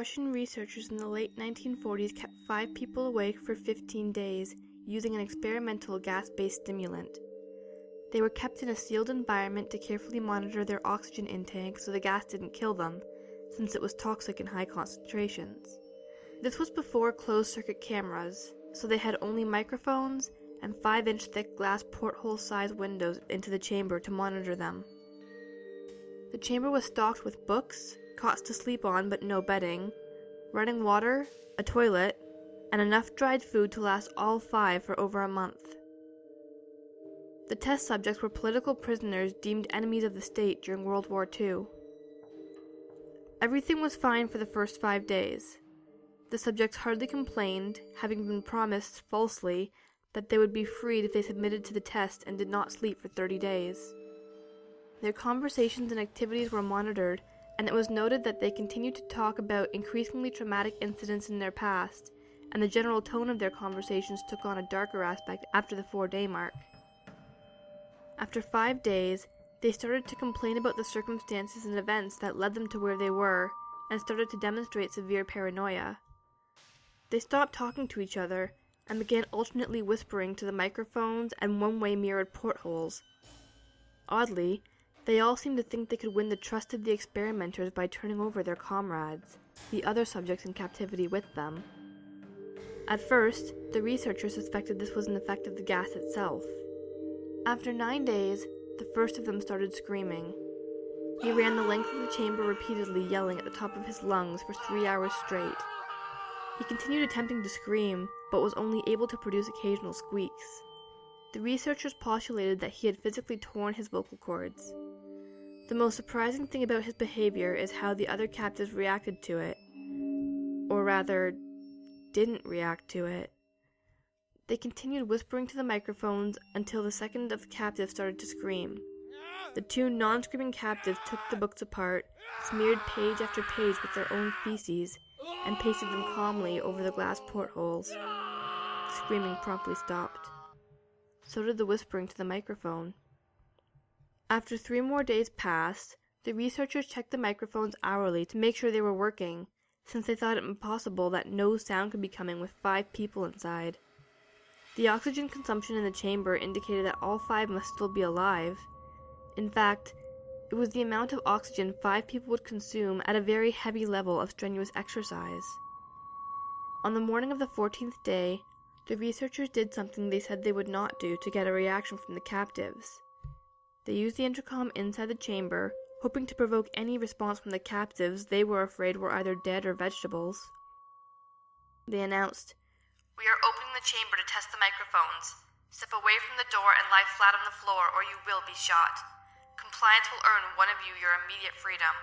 Russian researchers in the late 1940s kept 5 people awake for 15 days using an experimental gas-based stimulant. They were kept in a sealed environment to carefully monitor their oxygen intake so the gas didn't kill them, since it was toxic in high concentrations. This was before closed-circuit cameras, so they had only microphones and 5-inch thick glass porthole-sized windows into the chamber to monitor them. The chamber was stocked with books, cots to sleep on but no bedding, running water, a toilet, and enough dried food to last all 5 for over a month. The test subjects were political prisoners deemed enemies of the state during World War II. Everything was fine for the first 5 days. The subjects hardly complained, having been promised, falsely, that they would be freed if they submitted to the test and did not sleep for 30 days. Their conversations and activities were monitored, and it was noted that they continued to talk about increasingly traumatic incidents in their past, and the general tone of their conversations took on a darker aspect after the 4-day mark. After 5 days, they started to complain about the circumstances and events that led them to where they were, and started to demonstrate severe paranoia. They stopped talking to each other, and began alternately whispering to the microphones and one-way mirrored portholes. Oddly, they all seemed to think they could win the trust of the experimenters by turning over their comrades, the other subjects in captivity with them. At first, the researchers suspected this was an effect of the gas itself. After 9 days, the first of them started screaming. He ran the length of the chamber repeatedly, yelling at the top of his lungs for 3 hours straight. He continued attempting to scream, but was only able to produce occasional squeaks. The researchers postulated that he had physically torn his vocal cords. The most surprising thing about his behavior is how the other captives reacted to it. Or rather, didn't react to it. They continued whispering to the microphones until the second of the captives started to scream. The 2 non-screaming captives took the books apart, smeared page after page with their own feces, and pasted them calmly over the glass portholes. The screaming promptly stopped. So did the whispering to the microphone. After 3 more days passed, the researchers checked the microphones hourly to make sure they were working, since they thought it impossible that no sound could be coming with 5 people inside. The oxygen consumption in the chamber indicated that all 5 must still be alive. In fact, it was the amount of oxygen 5 people would consume at a very heavy level of strenuous exercise. On the morning of the 14th day, the researchers did something they said they would not do to get a reaction from the captives. They used the intercom inside the chamber, hoping to provoke any response from the captives they were afraid were either dead or vegetables. They announced, "We are opening the chamber to test the microphones. Step away from the door and lie flat on the floor or you will be shot. Compliance will earn one of you your immediate freedom."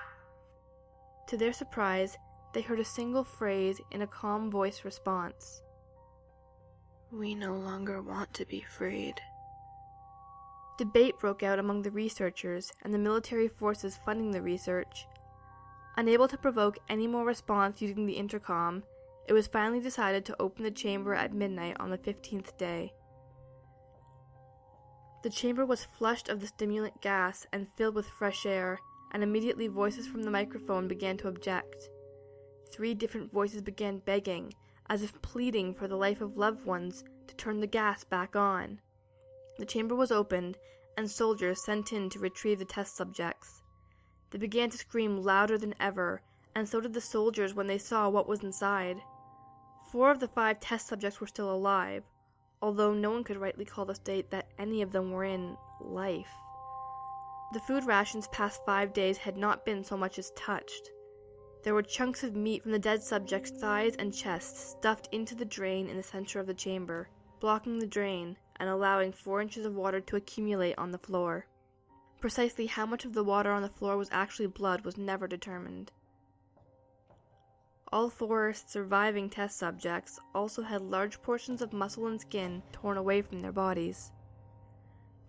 To their surprise, they heard a single phrase in a calm voice response. "We no longer want to be freed." Debate broke out among the researchers and the military forces funding the research. Unable to provoke any more response using the intercom, it was finally decided to open the chamber at midnight on the 15th day. The chamber was flushed of the stimulant gas and filled with fresh air, and immediately voices from the microphone began to object. 3 different voices began begging, as if pleading for the life of loved ones, to turn the gas back on. The chamber was opened, and soldiers sent in to retrieve the test subjects. They began to scream louder than ever, and so did the soldiers when they saw what was inside. 4 of the 5 test subjects were still alive, although no one could rightly call the state that any of them were in life. The food rations past 5 days had not been so much as touched. There were chunks of meat from the dead subjects' thighs and chests stuffed into the drain in the center of the chamber, blocking the drain and allowing 4 inches of water to accumulate on the floor. Precisely how much of the water on the floor was actually blood was never determined. All 4 surviving test subjects also had large portions of muscle and skin torn away from their bodies.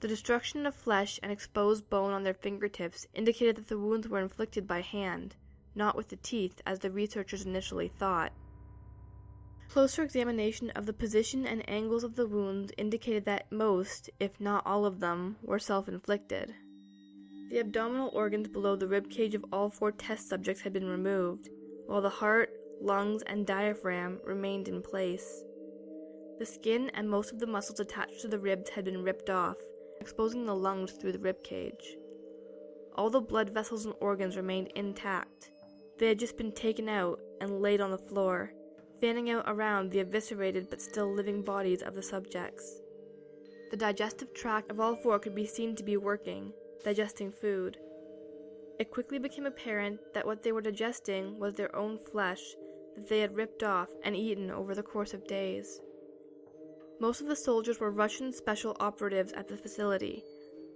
The destruction of flesh and exposed bone on their fingertips indicated that the wounds were inflicted by hand, not with the teeth as the researchers initially thought. Closer examination of the position and angles of the wounds indicated that most, if not all of them, were self-inflicted. The abdominal organs below the rib cage of all 4 test subjects had been removed, while the heart, lungs, and diaphragm remained in place. The skin and most of the muscles attached to the ribs had been ripped off, exposing the lungs through the rib cage. All the blood vessels and organs remained intact. They had just been taken out and laid on the floor, fanning out around the eviscerated but still living bodies of the subjects. The digestive tract of all four could be seen to be working, digesting food. It quickly became apparent that what they were digesting was their own flesh that they had ripped off and eaten over the course of days. Most of the soldiers were Russian special operatives at the facility,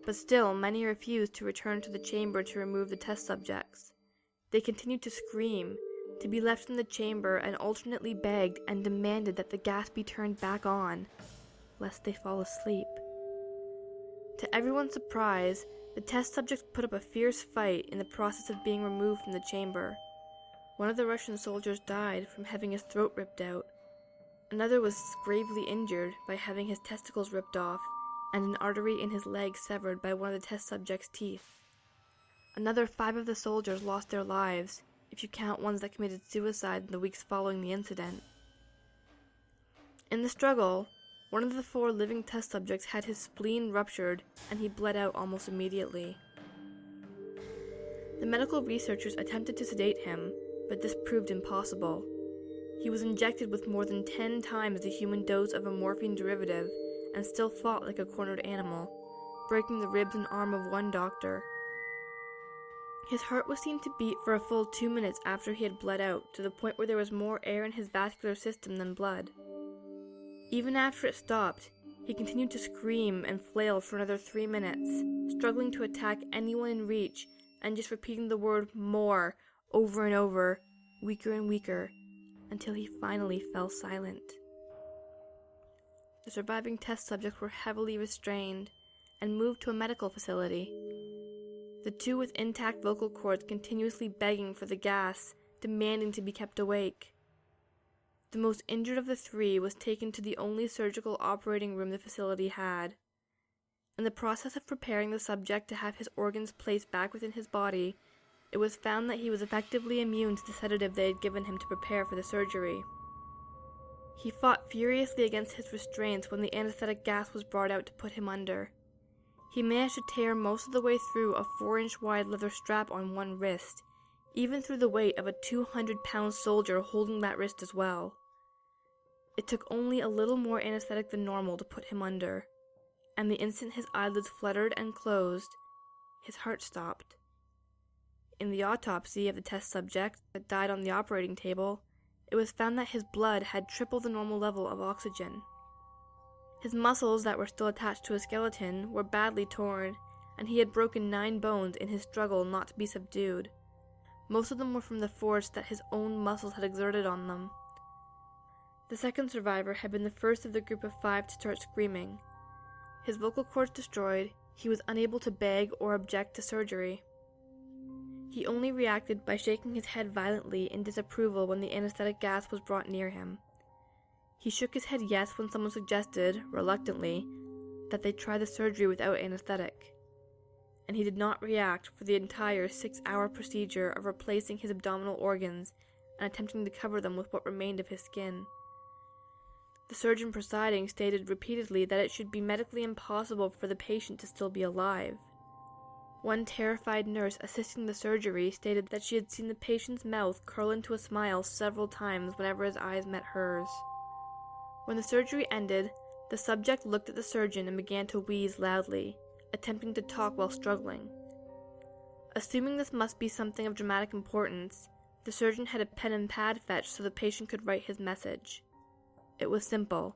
but still many refused to return to the chamber to remove the test subjects. They continued to scream, to be left in the chamber, and alternately begged and demanded that the gas be turned back on, lest they fall asleep. To everyone's surprise, the test subjects put up a fierce fight in the process of being removed from the chamber. One of the Russian soldiers died from having his throat ripped out. Another was gravely injured by having his testicles ripped off and an artery in his leg severed by one of the test subjects' teeth. Another 5 of the soldiers lost their lives, if you count ones that committed suicide in the weeks following the incident. In the struggle, one of the 4 living test subjects had his spleen ruptured and he bled out almost immediately. The medical researchers attempted to sedate him, but this proved impossible. He was injected with more than 10 times the human dose of a morphine derivative and still fought like a cornered animal, breaking the ribs and arm of one doctor. His heart was seen to beat for a full 2 minutes after he had bled out, to the point where there was more air in his vascular system than blood. Even after it stopped, he continued to scream and flail for another 3 minutes, struggling to attack anyone in reach and just repeating the word "more" over and over, weaker and weaker, until he finally fell silent. The surviving test subjects were heavily restrained and moved to a medical facility. The 2 with intact vocal cords continuously begging for the gas, demanding to be kept awake. The most injured of the 3 was taken to the only surgical operating room the facility had. In the process of preparing the subject to have his organs placed back within his body, it was found that he was effectively immune to the sedative they had given him to prepare for the surgery. He fought furiously against his restraints when the anesthetic gas was brought out to put him under. He managed to tear most of the way through a 4-inch wide leather strap on one wrist, even through the weight of a 200-pound soldier holding that wrist as well. It took only a little more anesthetic than normal to put him under, and the instant his eyelids fluttered and closed, his heart stopped. In the autopsy of the test subject that died on the operating table, it was found that his blood had triple the normal level of oxygen. His muscles that were still attached to his skeleton were badly torn, and he had broken 9 bones in his struggle not to be subdued. Most of them were from the force that his own muscles had exerted on them. The second survivor had been the first of the group of 5 to start screaming. His vocal cords destroyed, he was unable to beg or object to surgery. He only reacted by shaking his head violently in disapproval when the anesthetic gas was brought near him. He shook his head yes when someone suggested, reluctantly, that they try the surgery without anesthetic. And he did not react for the entire 6-hour procedure of replacing his abdominal organs and attempting to cover them with what remained of his skin. The surgeon presiding stated repeatedly that it should be medically impossible for the patient to still be alive. One terrified nurse assisting the surgery stated that she had seen the patient's mouth curl into a smile several times whenever his eyes met hers. When the surgery ended, the subject looked at the surgeon and began to wheeze loudly, attempting to talk while struggling. Assuming this must be something of dramatic importance, the surgeon had a pen and pad fetched so the patient could write his message. It was simple.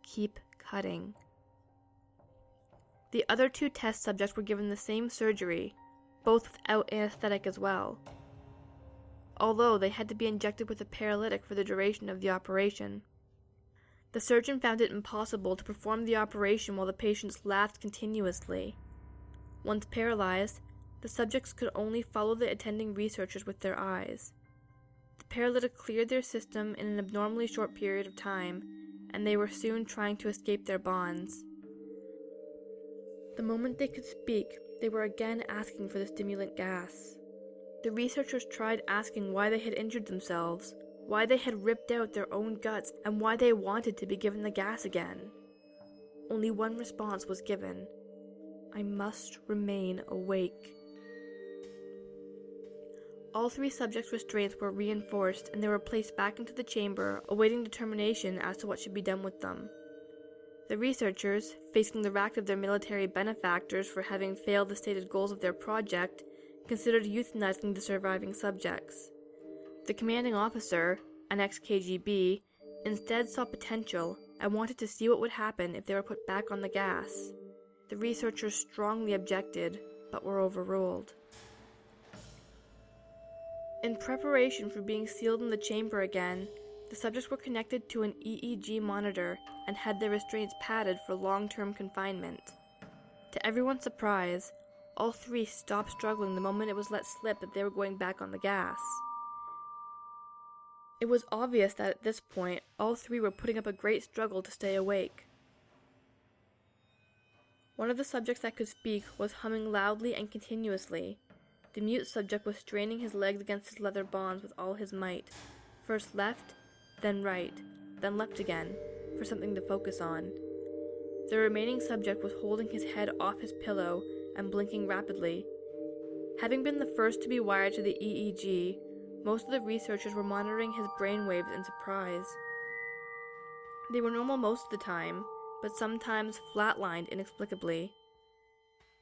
Keep cutting. The other 2 test subjects were given the same surgery, both without anesthetic as well, although they had to be injected with a paralytic for the duration of the operation. The surgeon found it impossible to perform the operation while the patients laughed continuously. Once paralyzed, the subjects could only follow the attending researchers with their eyes. The paralytic cleared their system in an abnormally short period of time, and they were soon trying to escape their bonds. The moment they could speak, they were again asking for the stimulant gas. The researchers tried asking why they had injured themselves, why they had ripped out their own guts, and why they wanted to be given the gas again. Only one response was given: "I must remain awake." All 3 subjects' restraints were reinforced, and they were placed back into the chamber, awaiting determination as to what should be done with them. The researchers, facing the wrath of their military benefactors for having failed the stated goals of their project, considered euthanizing the surviving subjects. The commanding officer, an ex-KGB, instead saw potential and wanted to see what would happen if they were put back on the gas. The researchers strongly objected, but were overruled. In preparation for being sealed in the chamber again, the subjects were connected to an EEG monitor and had their restraints padded for long-term confinement. To everyone's surprise, all 3 stopped struggling the moment it was let slip that they were going back on the gas. It was obvious that at this point, all 3 were putting up a great struggle to stay awake. One of the subjects that could speak was humming loudly and continuously. The mute subject was straining his legs against his leather bonds with all his might, first left, then right, then left again, for something to focus on. The remaining subject was holding his head off his pillow and blinking rapidly. Having been the first to be wired to the EEG, most of the researchers were monitoring his brainwaves in surprise. They were normal most of the time, but sometimes flatlined inexplicably.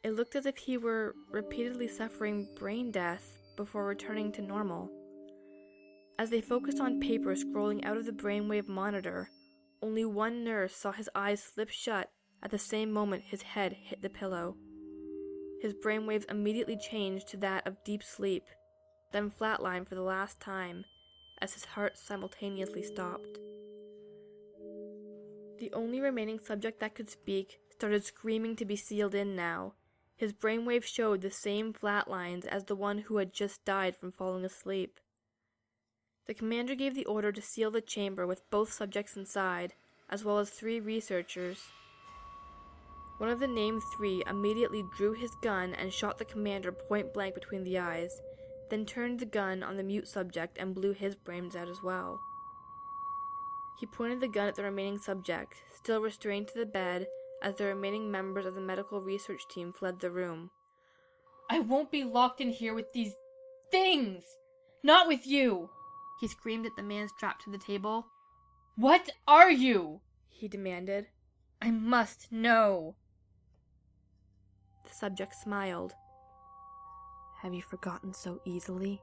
It looked as if he were repeatedly suffering brain death before returning to normal. As they focused on paper scrolling out of the brainwave monitor, only one nurse saw his eyes slip shut at the same moment his head hit the pillow. His brainwaves immediately changed to that of deep sleep, then flatlined for the last time, as his heart simultaneously stopped. The only remaining subject that could speak started screaming to be sealed in now. His brainwaves showed the same flat lines as the one who had just died from falling asleep. The commander gave the order to seal the chamber with both subjects inside, as well as 3 researchers. One of the named 3 immediately drew his gun and shot the commander point blank between the eyes, then turned the gun on the mute subject and blew his brains out as well. He pointed the gun at the remaining subject, still restrained to the bed, as the remaining members of the medical research team fled the room. "I won't be locked in here with these things! Not with you!" He screamed at the man strapped to the table. "What are you?" he demanded. "I must know." The subject smiled. "Have you forgotten so easily?"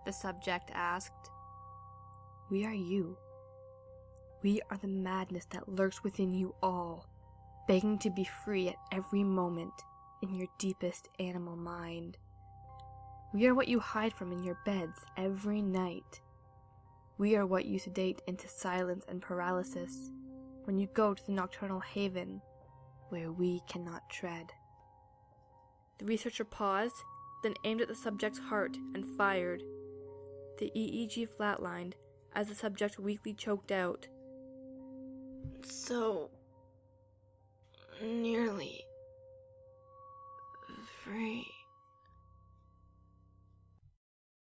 the subject asked. "We are you. We are the madness that lurks within you all, begging to be free at every moment in your deepest animal mind. We are what you hide from in your beds every night. We are what you sedate into silence and paralysis when you go to the nocturnal haven where we cannot tread." The researcher paused, then aimed at the subject's heart and fired. The EEG flatlined as the subject weakly choked out, "So nearly free."